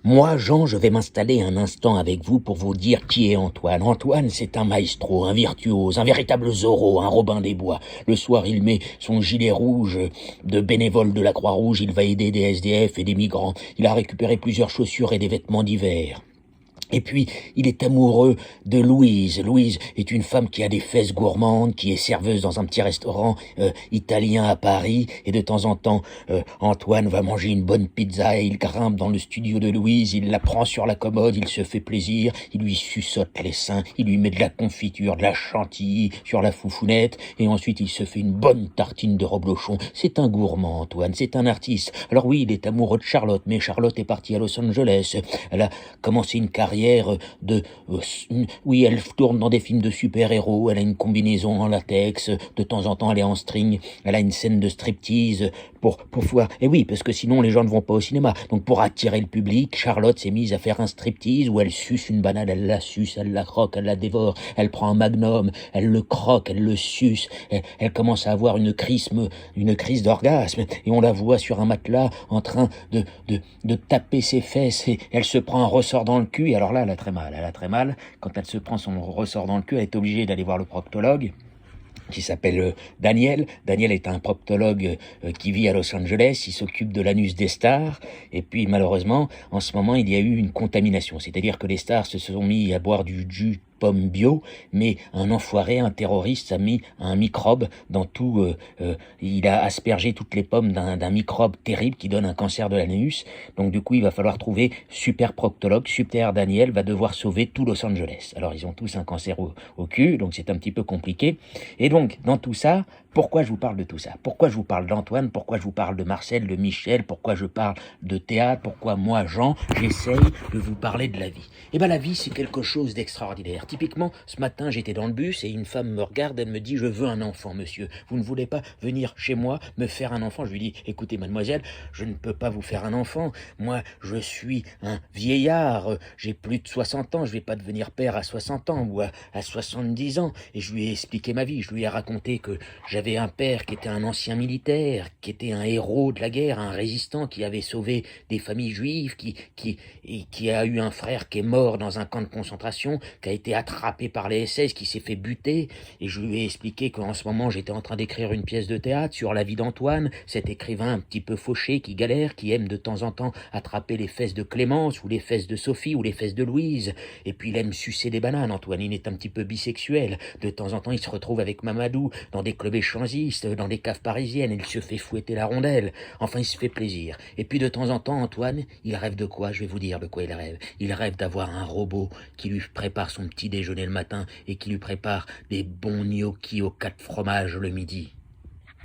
Moi, Jean, je vais m'installer un instant avec vous pour vous dire qui est Antoine. Antoine, c'est un maestro, un virtuose, un véritable Zorro, un Robin des Bois. Le soir, il met son gilet rouge de bénévole de la Croix-Rouge, il va aider des SDF et des migrants. Il a récupéré plusieurs chaussures et des vêtements d'hiver. Et puis, il est amoureux de Louise. Louise est une femme qui a des fesses gourmandes, qui est serveuse dans un petit restaurant italien à Paris. Et de temps en temps, Antoine va manger une bonne pizza et il grimpe dans le studio de Louise. Il la prend sur la commode, il se fait plaisir. Il lui suçote les seins, il lui met de la confiture, de la chantilly sur la foufounette. Et ensuite, il se fait une bonne tartine de reblochon. C'est un gourmand, Antoine, c'est un artiste. Alors oui, il est amoureux de Charlotte, mais Charlotte est partie à Los Angeles. Elle a commencé une carrière oui, elle tourne dans des films de super-héros, elle a une combinaison en latex, de temps en temps elle est en string, elle a une scène de striptease pour pouvoir... Et oui, parce que sinon les gens ne vont pas au cinéma. Donc pour attirer le public, Charlotte s'est mise à faire un striptease où elle suce une banane, elle la suce, elle la croque, elle la dévore, elle prend un magnum, elle le croque, elle le suce, elle commence à avoir une crise d'orgasme et on la voit sur un matelas en train de taper ses fesses et elle se prend un ressort dans le cul. Et alors là, elle a très mal. Quand elle se prend son ressort dans le cul, elle est obligée d'aller voir le proctologue qui s'appelle Daniel. Daniel est un proctologue qui vit à Los Angeles, il s'occupe de l'anus des stars, et puis malheureusement, en ce moment, il y a eu une contamination, c'est-à-dire que les stars se sont mis à boire du jus pomme bio, mais un enfoiré, un terroriste a mis un microbe dans tout, il a aspergé toutes les pommes d'un microbe terrible qui donne un cancer de l'anus, donc du coup il va falloir trouver super proctologue, super Daniel va devoir sauver tout Los Angeles. Alors ils ont tous un cancer au cul, donc c'est un petit peu compliqué, et donc dans tout ça, pourquoi je vous parle de tout ça? Pourquoi je vous parle d'Antoine? Pourquoi je vous parle de Marcel, de Michel? Pourquoi je parle de théâtre? Pourquoi moi, Jean, j'essaye de vous parler de la vie? Eh bien la vie c'est quelque chose d'extraordinaire. Typiquement, ce matin, j'étais dans le bus et une femme me regarde, elle me dit « Je veux un enfant, monsieur. Vous ne voulez pas venir chez moi me faire un enfant ?» Je lui dis « Écoutez, mademoiselle, je ne peux pas vous faire un enfant. Moi, je suis un vieillard. J'ai plus de 60 ans. Je ne vais pas devenir père à 60 ans ou à 70 ans. » Et je lui ai expliqué ma vie. Je lui ai raconté que j'avais un père qui était un ancien militaire, qui était un héros de la guerre, un résistant qui avait sauvé des familles juives, qui a eu un frère qui est mort dans un camp de concentration, qui a été attrapé par les SS, qui s'est fait buter, et je lui ai expliqué qu'en ce moment j'étais en train d'écrire une pièce de théâtre sur la vie d'Antoine, cet écrivain un petit peu fauché, qui galère, qui aime de temps en temps attraper les fesses de Clémence, ou les fesses de Sophie, ou les fesses de Louise, et puis il aime sucer des bananes. Antoine, il est un petit peu bisexuel, de temps en temps il se retrouve avec Mamadou, dans des clubs échangistes, dans des caves parisiennes, il se fait fouetter la rondelle, enfin il se fait plaisir, et puis de temps en temps Antoine, il rêve de quoi? Je vais vous dire de quoi il rêve d'avoir un robot qui lui prépare son petit déjeuner le matin et qui lui prépare des bons gnocchis aux 4 fromages le midi.